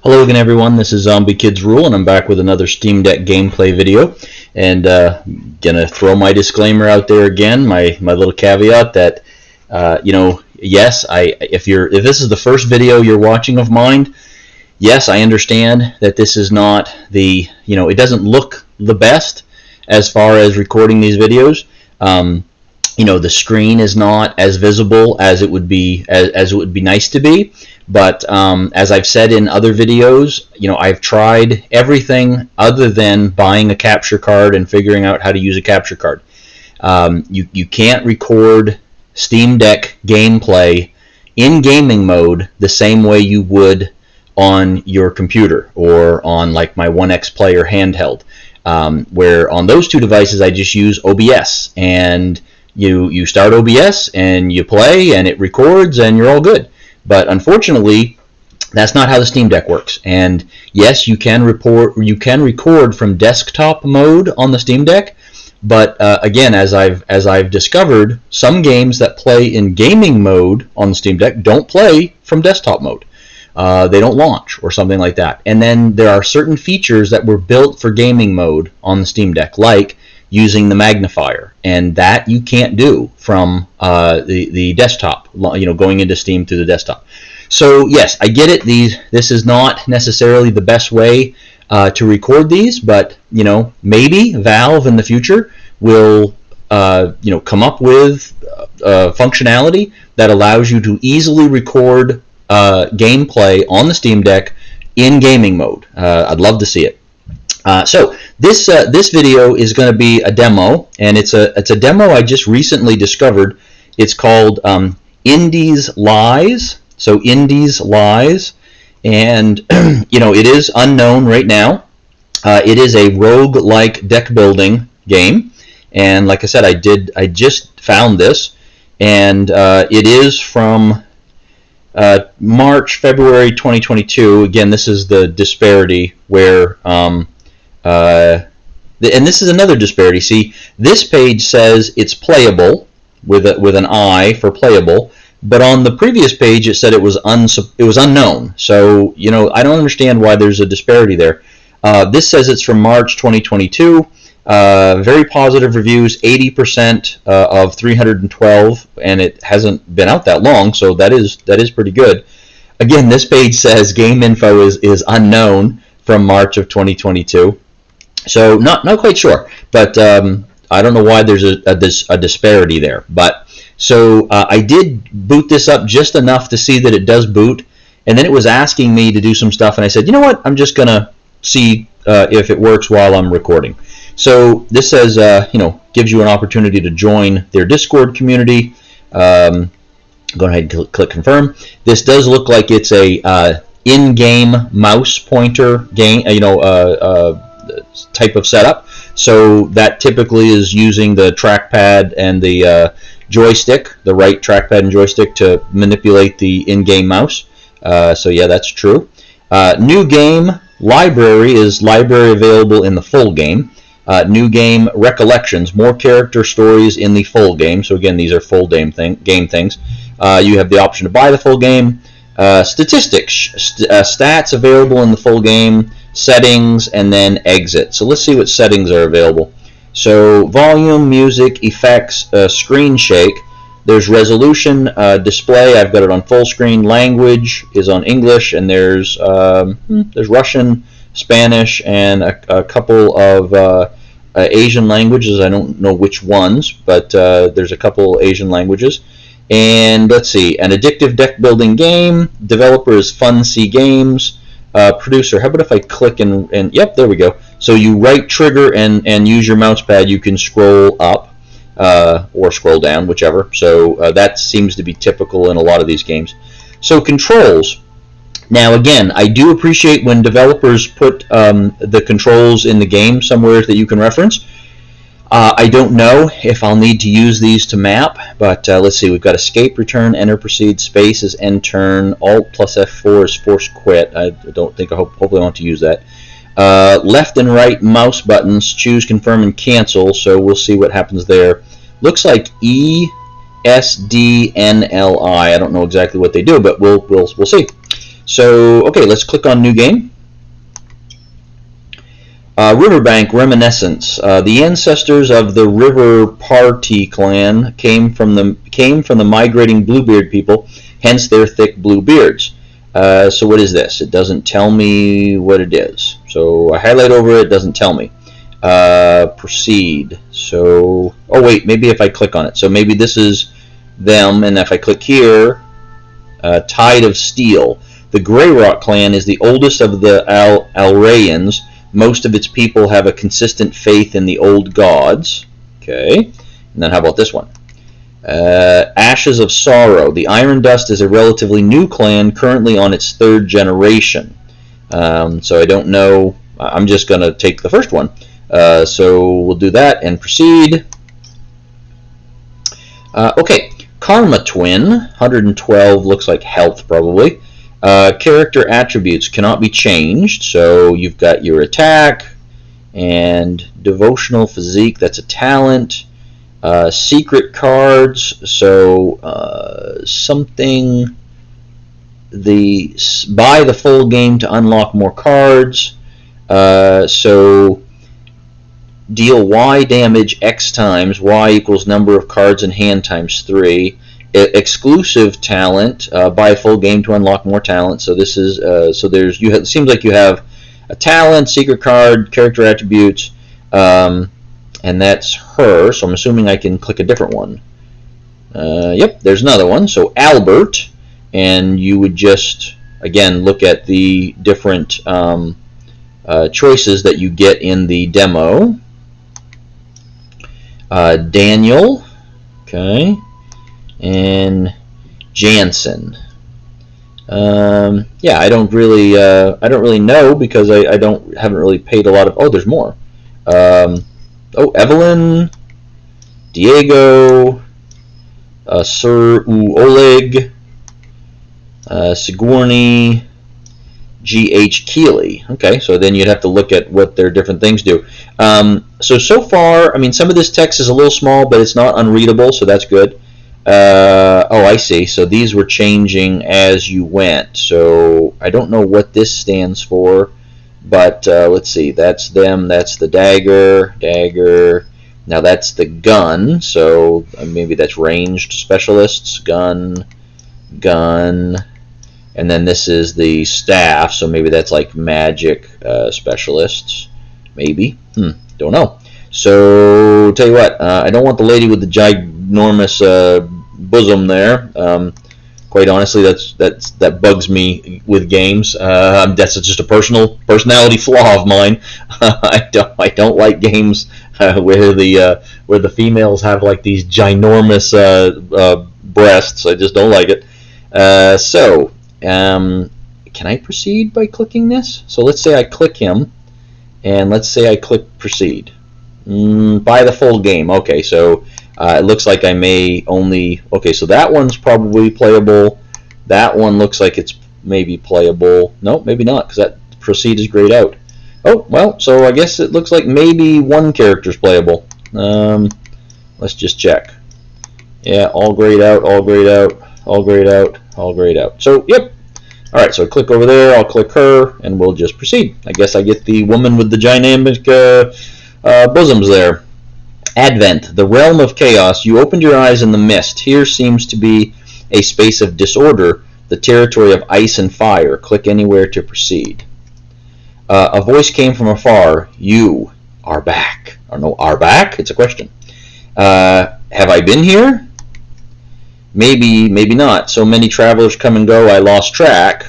Hello again everyone, this is Zombie Kids Rule and I'm back with another Steam Deck gameplay video, and gonna throw my disclaimer out there again, my little caveat that yes, if this is the first video you're watching of mine, yes, I understand that this is not the, it doesn't look the best as far as recording these videos. The screen is not as visible as it would be as it would be nice to be. But as I've said in other videos, I've tried everything other than buying a capture card and figuring out how to use a capture card. You can't record Steam Deck gameplay in gaming mode the same way you would on your computer or on like my One X Player handheld, where on those two devices I just use OBS, and you start OBS and you play and it records and you're all good. But unfortunately, that's not how the Steam Deck works. And yes, you can record from desktop mode on the Steam Deck. But again, as I've discovered, some games that play in gaming mode on the Steam Deck don't play from desktop mode. They don't launch or something like that. And then there are certain features that were built for gaming mode on the Steam Deck, like using the magnifier, and that you can't do from the desktop, going into Steam through the desktop. So yes, I get it, this is not necessarily the best way to record these, but maybe Valve in the future will come up with functionality that allows you to easily record gameplay on the Steam Deck in gaming mode. I'd love to see it. So this video is going to be a demo, and it's a demo I just recently discovered. It's called Indies Lies. So Indies Lies, and it is unknown right now. It is a rogue-like deck building game, and like I said, I just found this, and it is from February 2022. Again, this is the disparity where and this is another disparity. See, this page says it's playable with an I for playable, but on the previous page it said it was unknown. So I don't understand why there's a disparity there. This says it's from March 2022. Very positive reviews, 80% of 312, and it hasn't been out that long, so that is pretty good. Again, this page says game info is unknown from March of 2022. So not quite sure, but I don't know why there's a disparity there. But so I did boot this up just enough to see that it does boot, and then it was asking me to do some stuff, and I said, you know what, I'm just gonna see if it works while I'm recording. So this says, gives you an opportunity to join their Discord community. Go ahead and click confirm. This does look like it's a in-game mouse pointer game, type of setup. So that typically is using the trackpad and the joystick, the right trackpad and joystick, to manipulate the in-game mouse. So yeah, that's true. New game library is library available in the full game. New game recollections, more character stories in the full game. So again, these are full game things. You have the option to buy the full game. Statistics, stats available in the full game, settings, and then exit. So let's see what settings are available. So volume, music, effects, screen shake. There's resolution, display. I've got it on full screen. Language is on English, and there's Russian, Spanish, and a couple of Asian languages. I don't know which ones, but there's a couple Asian languages. And let's see, an addictive deck building game. Developer is Fun C Games. Producer, how about if I click and yep, there we go. So you right trigger and use your mouse pad, you can scroll up or scroll down, whichever. So that seems to be typical in a lot of these games. So controls. Now again, I do appreciate when developers put the controls in the game somewhere that you can reference. I don't know if I'll need to use these to map, but let's see. We've got escape, return, enter, proceed. Space is end turn. Alt plus F4 is force quit. I don't think. Hopefully I want to use that. Left and right mouse buttons. Choose, confirm, and cancel. So we'll see what happens there. Looks like ESDNLI. I don't know exactly what they do, but we'll see. So, okay, let's click on New Game. Riverbank Reminiscence. The ancestors of the River Party clan came from the migrating Bluebeard people, hence their thick blue beards. So what is this? It doesn't tell me what it is. So I highlight over it, it doesn't tell me. Proceed. So, oh wait, maybe if I click on it. So maybe this is them, and if I click here, Tide of Steel. The Grey Rock clan is the oldest of the Alrayans. Most of its people have a consistent faith in the old gods. Okay, and then how about this one? Ashes of Sorrow. The Iron Dust is a relatively new clan, currently on its 3rd generation. So I don't know. I'm just going to take the first one. So we'll do that and proceed. Okay, Karma Twin. 112 looks like health probably. Character attributes cannot be changed, so you've got your attack and devotional physique, that's a talent. Secret cards, so buy the full game to unlock more cards. So deal Y damage X times, Y equals number of cards in hand times 3. Exclusive talent, buy a full game to unlock more talent. So this is it seems like you have a talent, secret card, character attributes, and that's her. So I'm assuming I can click a different one. Yep, there's another one. So Albert, and you would just again look at the different choices that you get in the demo. Daniel, okay. And Jansen. Yeah, I don't really know because I haven't really paid a lot of. Oh, there's more. Oh, Evelyn, Diego, Sir Oleg, Sigourney, G.H. Keeley. Okay, so then you'd have to look at what their different things do. So far, I mean, some of this text is a little small, but it's not unreadable, so that's good. Oh, I see. So these were changing as you went. So I don't know what this stands for, but let's see. That's them. That's the dagger. Dagger. Now that's the gun. So maybe that's ranged specialists. Gun. Gun. And then this is the staff. So maybe that's like magic specialists. Maybe. Don't know. So tell you what. I don't want the lady with the ginormous bosom there. Quite honestly, that bugs me with games. That's just a personality flaw of mine. I don't like games where the females have like these ginormous breasts. I just don't like it. Can I proceed by clicking this? So let's say I click him, and let's say I click proceed. Buy the full game. Okay, so it looks like I may only. Okay, so that one's probably playable. That one looks like it's maybe playable. No, maybe not, because that proceed is grayed out. Oh, well, so I guess it looks like maybe one character's playable. Let's just check. Yeah, all grayed out, all grayed out, all grayed out, all grayed out. So, yep. Alright, so I click over there, I'll click her, and we'll just proceed. I guess I get the woman with the dynamic bosoms there. Advent, the realm of chaos. You opened your eyes in the mist. Here seems to be a space of disorder, the territory of ice and fire. Click anywhere to proceed. A voice came from afar. You are back. Or no, are back? It's a question. Have I been here? Maybe, maybe not. So many travelers come and go, I lost track.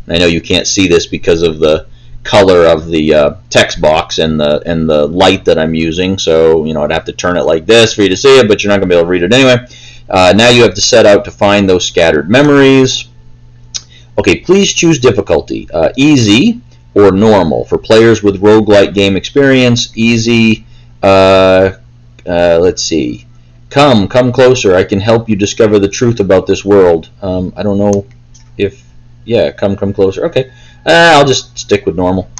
I know you can't see this because of the color of the text box and the light that I'm using. So, I'd have to turn it like this for you to see it, but you're not going to be able to read it anyway. Now you have to set out to find those scattered memories. Okay, please choose difficulty. Easy or normal. For players with roguelike game experience, easy. Let's see. Come closer. I can help you discover the truth about this world. I don't know if... Yeah, come closer. Okay. I'll just stick with normal.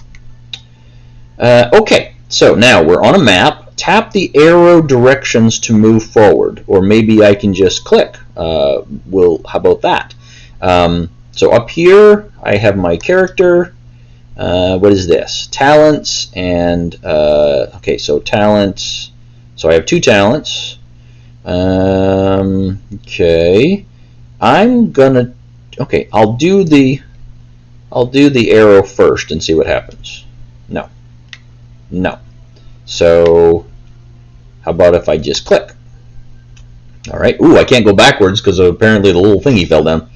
Okay, so now we're on a map. Tap the arrow directions to move forward. Or maybe I can just click. How about that? So up here, I have my character. What is this? Talents and okay, so talents. So I have 2 talents. Okay, I'm gonna. Okay, I'll do the arrow first and see what happens. No. So how about if I just click? All right. Ooh, I can't go backwards because apparently the little thingy fell down.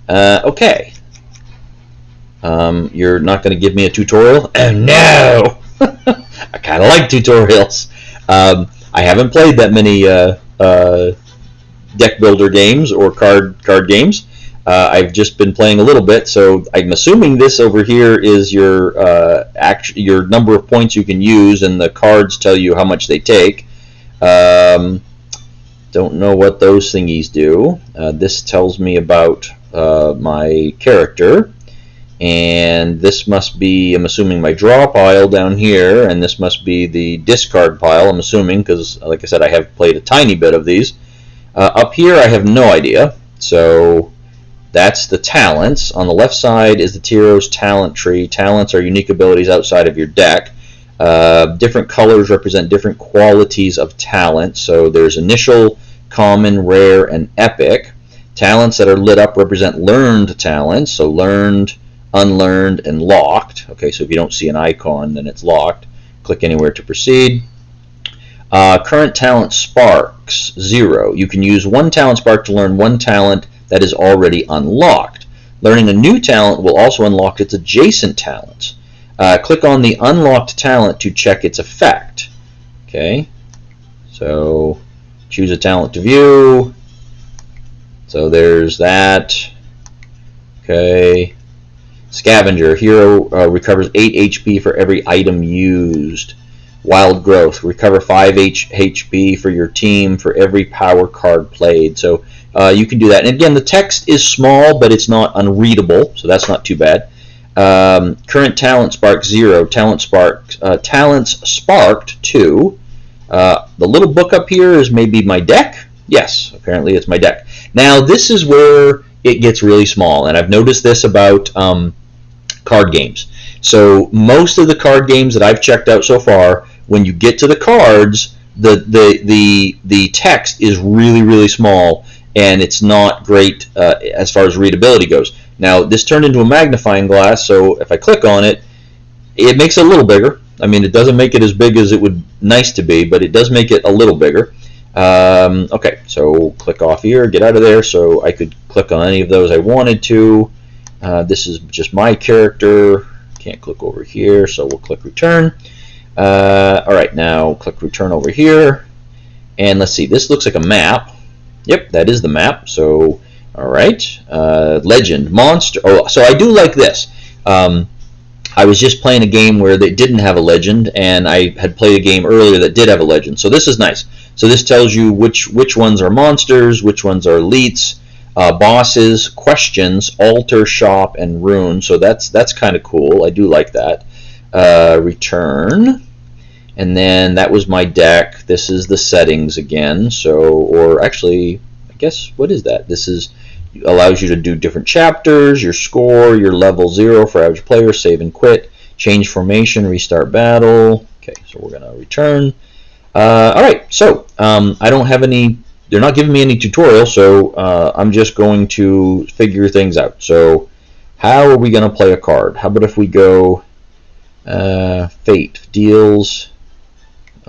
Okay. You're not going to give me a tutorial? Oh, no! I kind of like tutorials. I haven't played that many deck builder games or card games. I've just been playing a little bit, so I'm assuming this over here is your your number of points you can use, and the cards tell you how much they take. Don't know what those thingies do. This tells me about my character, and this must be, I'm assuming, my draw pile down here, and this must be the discard pile, I'm assuming, because like I said, I have played a tiny bit of these. Up here I have no idea, so that's the talents. On the left side is the Tyro's talent tree. Talents are unique abilities outside of your deck. Different colors represent different qualities of talent. So there's initial, common, rare, and epic. Talents that are lit up represent learned talents. So learned, unlearned, and locked. Okay, so if you don't see an icon, then it's locked. Click anywhere to proceed. Current talent sparks, 0. You can use 1 talent spark to learn 1 talent that is already unlocked. Learning a new talent will also unlock its adjacent talents. Click on the unlocked talent to check its effect. Okay, so choose a talent to view. So there's that. Okay, Scavenger. Hero recovers 8 HP for every item used. Wild Growth. Recover 5 HP for your team for every power card played. So you can do that. And again, the text is small, but it's not unreadable, so that's not too bad. Current talent spark, 0. Talents sparked, 2. The little book up here is maybe my deck. Yes, apparently it's my deck. Now this is where it gets really small, and I've noticed this about card games. So most of the card games that I've checked out so far, when you get to the cards, the text is really, really small, and it's not great as far as readability goes. Now this turned into a magnifying glass, so if I click on it, it makes it a little bigger. I mean, it doesn't make it as big as it would nice to be, but it does make it a little bigger. Okay, so click off here, get out of there, so I could click on any of those I wanted to. This is just my character. Can't click over here, so we'll click return. Alright, now click return over here, and let's see, this looks like a map. Yep, that is the map. So alright, legend, monster. Oh, so I do like this. I was just playing a game where they didn't have a legend, and I had played a game earlier that did have a legend, so this is nice. So this tells you which ones are monsters, which ones are elites, bosses, questions, altar, shop, and rune. So that's kind of cool. I do like that. Return, and then that was my deck. This is the settings again. So, or actually, I guess, what is that? This is allows you to do different chapters, your score, your level 0 for average player, save and quit, change formation, restart battle. Okay, so we're gonna return. All right, so I don't have any. They're not giving me any tutorial, so I'm just going to figure things out. So how are we going to play a card? How about if we go Fate, deals,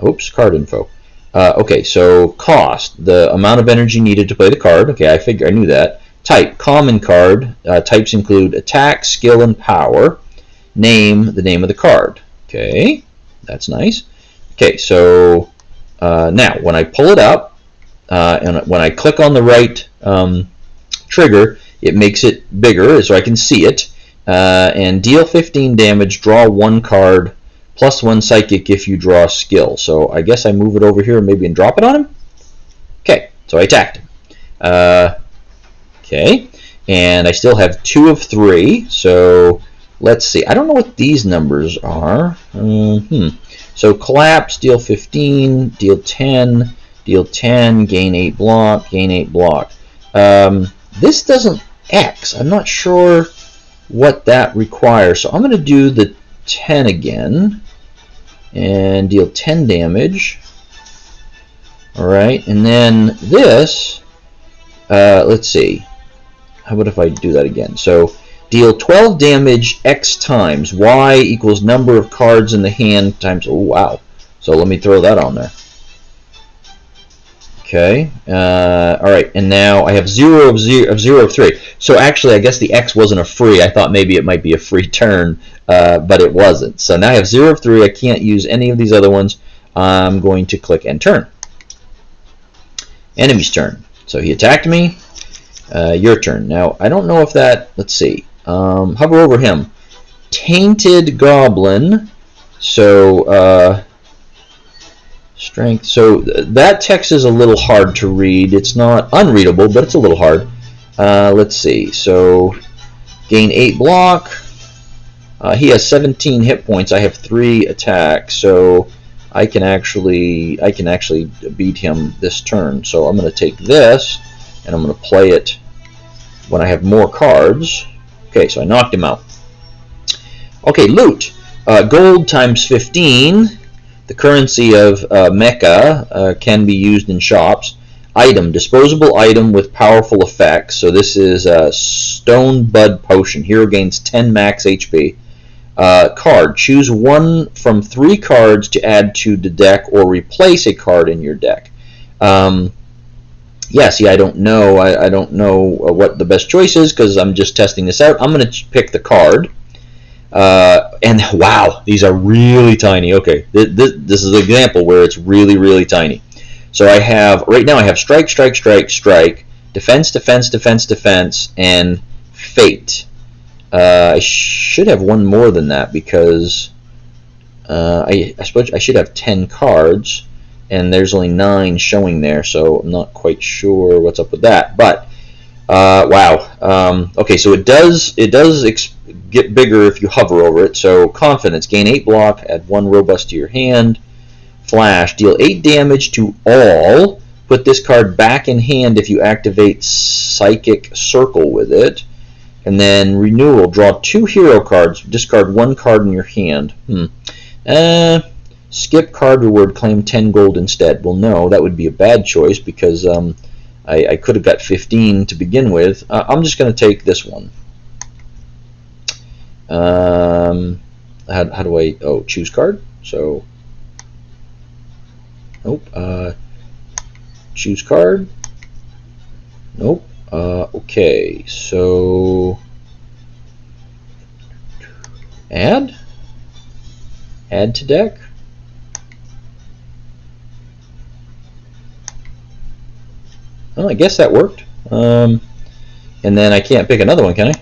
oops, card info. Okay, so cost, the amount of energy needed to play the card. Okay, I knew that. Type, common card. Types include attack, skill, and power. Name, the name of the card. Okay, that's nice. Okay, so now when I pull it up, and when I click on the right trigger, it makes it bigger so I can see it. And deal 15 damage, draw 1 card, plus 1 psychic if you draw skill. So I guess I move it over here maybe and drop it on him. Okay, so I attacked him. Okay, and I still have 2 of 3. So let's see. I don't know what these numbers are. So collapse, deal 15, deal 10. Deal 10, gain 8 block, gain 8 block. This doesn't X. I'm not sure what that requires. So I'm going to do the 10 again and deal 10 damage. Alright, and then this, let's see. How about if I do that again? So deal 12 damage X times. Y equals number of cards in the hand times. Oh, wow. So let me throw that on there. Okay. Alright, and now I have 0 of 3. So actually, I guess the X wasn't a free. I thought maybe it might be a free turn, but it wasn't. So now I have 0 of 3. I can't use any of these other ones. I'm going to click end turn. Enemy's turn. So he attacked me. Your turn. Now, I don't know if that... Let's see. Hover over him. Tainted Goblin. So, strength. So that text is a little hard to read. It's not unreadable, but it's a little hard. Let's see. So gain 8 block. He has 17 hit points. I have 3 attacks, so I can actually beat him this turn. So I'm going to take this and I'm going to play it when I have more cards. Okay, so I knocked him out. Okay, loot. Gold times 15. The currency of Mecha can be used in shops. Item, disposable item with powerful effects. So this is a Stone Bud Potion. Hero gains 10 max HP. Card, choose one from 3 cards to add to the deck or replace a card in your deck. Yeah, see, I don't know. I don't know what the best choice is because I'm just testing this out. I'm going to pick the card. And wow, these are really tiny. Okay, this is an example where it's really, really tiny. So I have, right now I have strike, strike, strike, strike, defense, defense, defense, defense, and fate. I should have one more than that because I suppose I should have 10 cards, and there's only 9 showing there, so I'm not quite sure what's up with that. But wow. Okay, so it does get bigger if you hover over it. So confidence, gain 8 block, add 1 robust to your hand. Flash, deal 8 damage to all. Put this card back in hand if you activate Psychic Circle with it. And then renewal, draw 2 hero cards, discard 1 card in your hand. Skip card reward, claim 10 gold instead. Well, no, that would be a bad choice because I could have got 15 to begin with. I'm just going to take this one. How do I... Oh, choose card. So... Nope. Choose card. Nope. Okay, so... Add to deck. Well, I guess that worked. And then I can't pick another one, can I?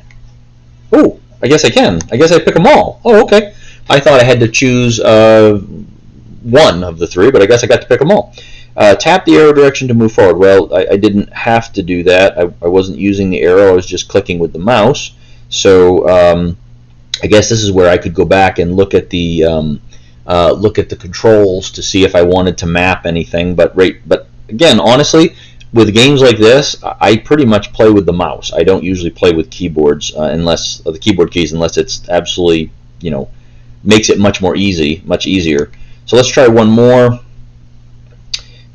Oh, I guess I can. I guess I pick them all. Oh, okay. I thought I had to choose one of the 3, but I guess I got to pick them all. Tap the arrow direction to move forward. Well, I didn't have to do that. I wasn't using the arrow. I was just clicking with the mouse. So I guess this is where I could go back and look at the controls to see if I wanted to map anything. But again, honestly, with games like this, I pretty much play with the mouse. I don't usually play with keyboards unless the keyboard keys, unless it's absolutely, makes it much easier. So let's try one more.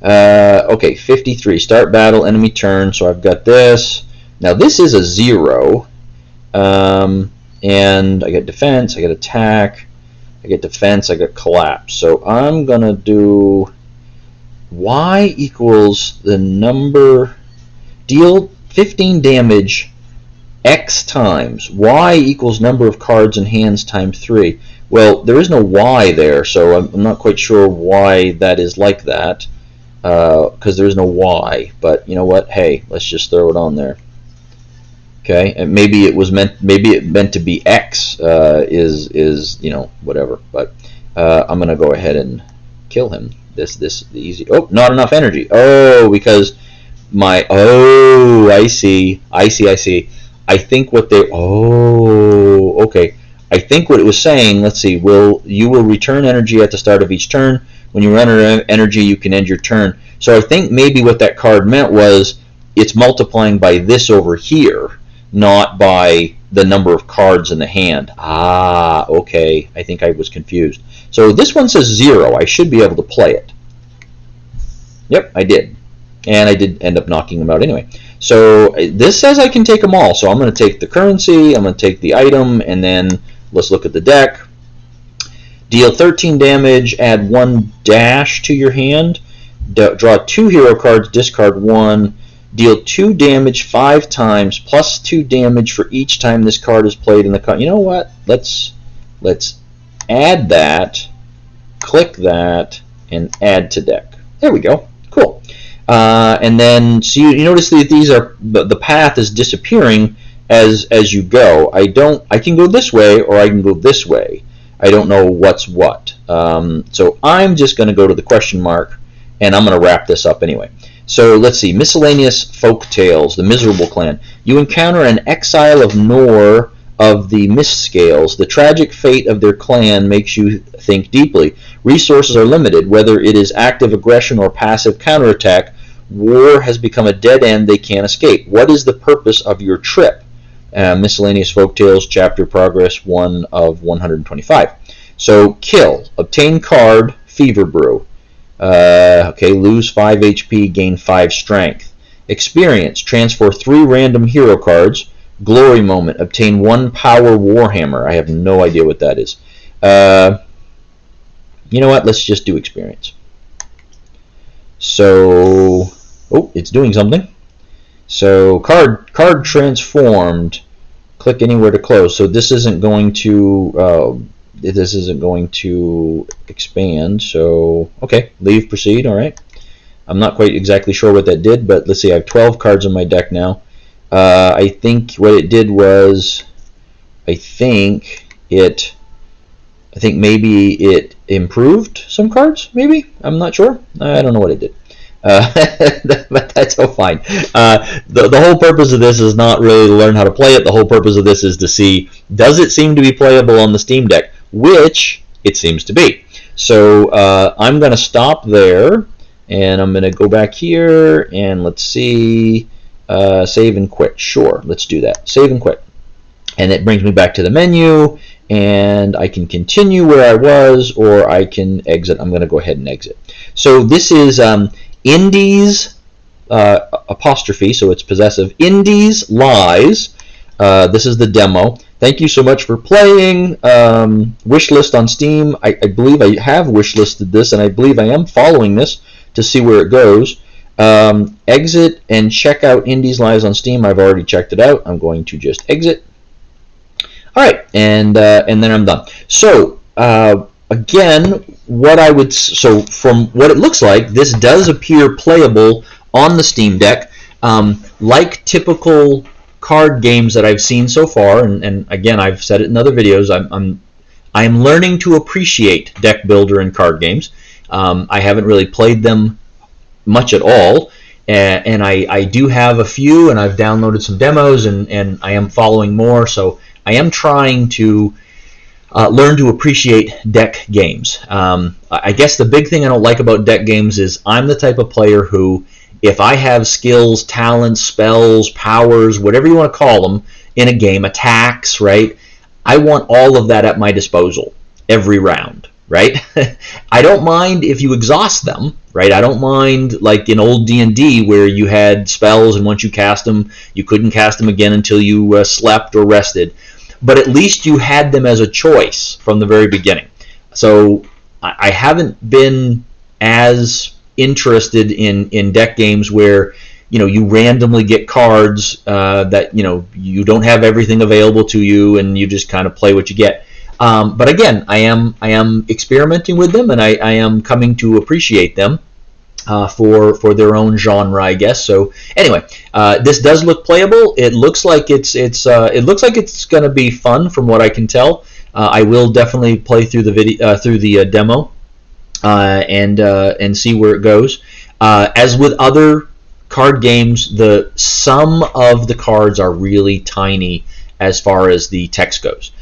Okay, 53. Start battle, enemy turn. So I've got this. Now this is a 0. And I get defense, I get attack, I get defense, I get collapse. So I'm going to do Y equals the number, deal 15 damage X times. Y equals number of cards in hands times 3. Well, there is no Y there, so I'm not quite sure why that is like that. Because there's no Y. But you know what? Hey, let's just throw it on there. Okay, and maybe it meant to be X. Is whatever. But I'm gonna go ahead and kill him. The easy. Oh, not enough energy. Oh, because my. Oh, I see. I think what they. Oh, okay. I think what it was saying. Let's see. You will return energy at the start of each turn. When you run out of energy, you can end your turn. So I think maybe what that card meant was it's multiplying by this over here, not by the number of cards in the hand. Ah, okay. I think I was confused. So this one says 0. I should be able to play it. Yep, I did. And I did end up knocking them out anyway. So this says I can take them all. So I'm going to take the currency, I'm going to take the item, and then let's look at the deck. Deal 13 damage, add 1 dash to your hand. Draw 2 hero cards, discard 1. Deal 2 damage 5 times, plus 2 damage for each time this card is played in the card. You know what? Let's add that, click that, and add to deck. There we go. Cool. And then, so you notice that these are the path is disappearing as you go. I can go this way or I can go this way. I don't know what's what. So I'm just going to go to the question mark, and I'm going to wrap this up anyway. So let's see. Miscellaneous folk tales. The Miserable Clan. You encounter an exile of Nor of the Mistscales. The tragic fate of their clan makes you think deeply. Resources are limited, whether it is active aggression or passive counterattack. War has become a dead end they can't escape. What is the purpose of your trip? Miscellaneous Folktales, Chapter Progress 1 of 125. So, kill. Obtain card, Fever Brew. Okay, lose 5 HP, gain 5 strength. Experience. Transfer 3 random hero cards. Glory Moment. Obtain 1 Power Warhammer. I have no idea what that is. You know what? Let's just do experience. So, oh, it's doing something. So, card transformed. Click anywhere to close. So this isn't going to expand. So, okay, leave, proceed. All right. I'm not quite exactly sure what that did, but let's see. I have 12 cards in my deck now. I think what it did was, I think maybe it improved some cards, maybe? I'm not sure. I don't know what it did. But that's all fine. The whole purpose of this is not really to learn how to play it. The whole purpose of this is to see, does it seem to be playable on the Steam Deck? Which it seems to be. So I'm going to stop there, and I'm going to go back here, and let's see, save and quit. Sure, let's do that. Save and quit. And it brings me back to the menu, and I can continue where I was, or I can exit. I'm going to go ahead and exit. So this is Indies, apostrophe, so it's possessive. Indies Lies. This is the demo. Thank you so much for playing. Wishlist on Steam. I believe I have wishlisted this, and I believe I am following this to see where it goes. Exit and check out Indies Lies on Steam. I've already checked it out. I'm going to just exit. All right, and then I'm done. So again, so from what it looks like, this does appear playable on the Steam Deck. Like typical card games that I've seen so far, and again, I've said it in other videos, I am learning to appreciate deck builder and card games. I haven't really played them much at all, and I do have a few, and I've downloaded some demos, and I am following more, so I am trying to learn to appreciate deck games. I guess the big thing I don't like about deck games is I'm the type of player who, if I have skills, talents, spells, powers, whatever you want to call them, in a game, attacks, right? I want all of that at my disposal every round, right? I don't mind if you exhaust them, right? I don't mind, like in old D&D where you had spells and once you cast them, you couldn't cast them again until you slept or rested. But at least you had them as a choice from the very beginning. So I haven't been as interested in deck games where you randomly get cards that you don't have everything available to you, and you just kind of play what you get. But again, I am experimenting with them, and I am coming to appreciate them for their own genre, I guess. So anyway, this does look playable. It looks like it's going to be fun from what I can tell. I will definitely play through the video through the demo and see where it goes. As with other card games, the sum of the cards are really tiny as far as the text goes.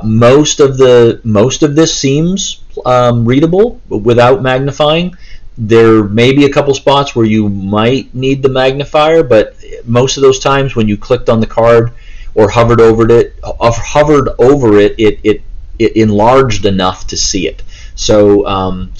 Most of this seems readable without magnifying. There may be a couple spots where you might need the magnifier, but most of those times when you clicked on the card, or hovered over it, it enlarged enough to see it. So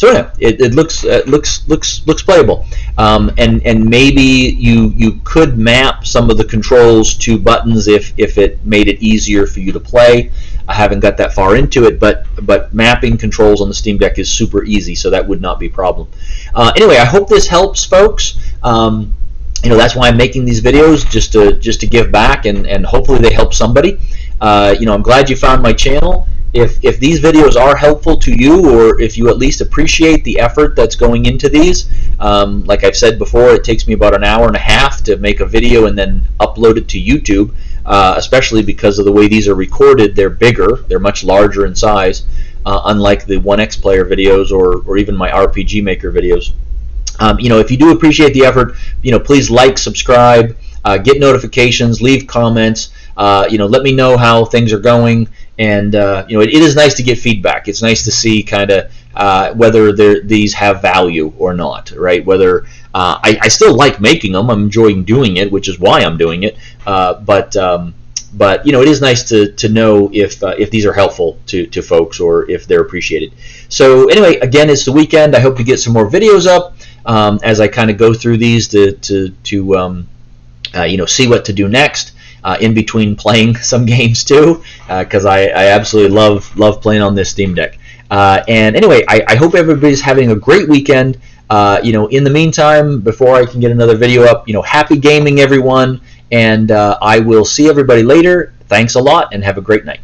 yeah, it looks playable, and maybe you could map some of the controls to buttons if it made it easier for you to play. I haven't got that far into it, but mapping controls on the Steam Deck is super easy, so that would not be a problem. Anyway, I hope this helps, folks. That's why I'm making these videos, just to give back, and hopefully they help somebody. I'm glad you found my channel. If these videos are helpful to you, or if you at least appreciate the effort that's going into these, like I've said before, it takes me about an hour and a half to make a video and then upload it to YouTube, especially because of the way these are recorded. They're bigger, they're much larger in size, unlike the 1X Player videos or even my RPG Maker videos. If you do appreciate the effort, please like, subscribe, get notifications, leave comments. Let me know how things are going, and it is nice to get feedback. It's nice to see kind of whether these have value or not, right? Whether I still like making them, I'm enjoying doing it, which is why I'm doing it. But it is nice to know if these are helpful to folks, or if they're appreciated. So anyway, again, it's the weekend. I hope to get some more videos up as I kind of go through these to see what to do next. In between playing some games too, because I absolutely love playing on this Steam Deck. And anyway, I hope everybody's having a great weekend. In the meantime, before I can get another video up, happy gaming, everyone, and I will see everybody later. Thanks a lot, and have a great night.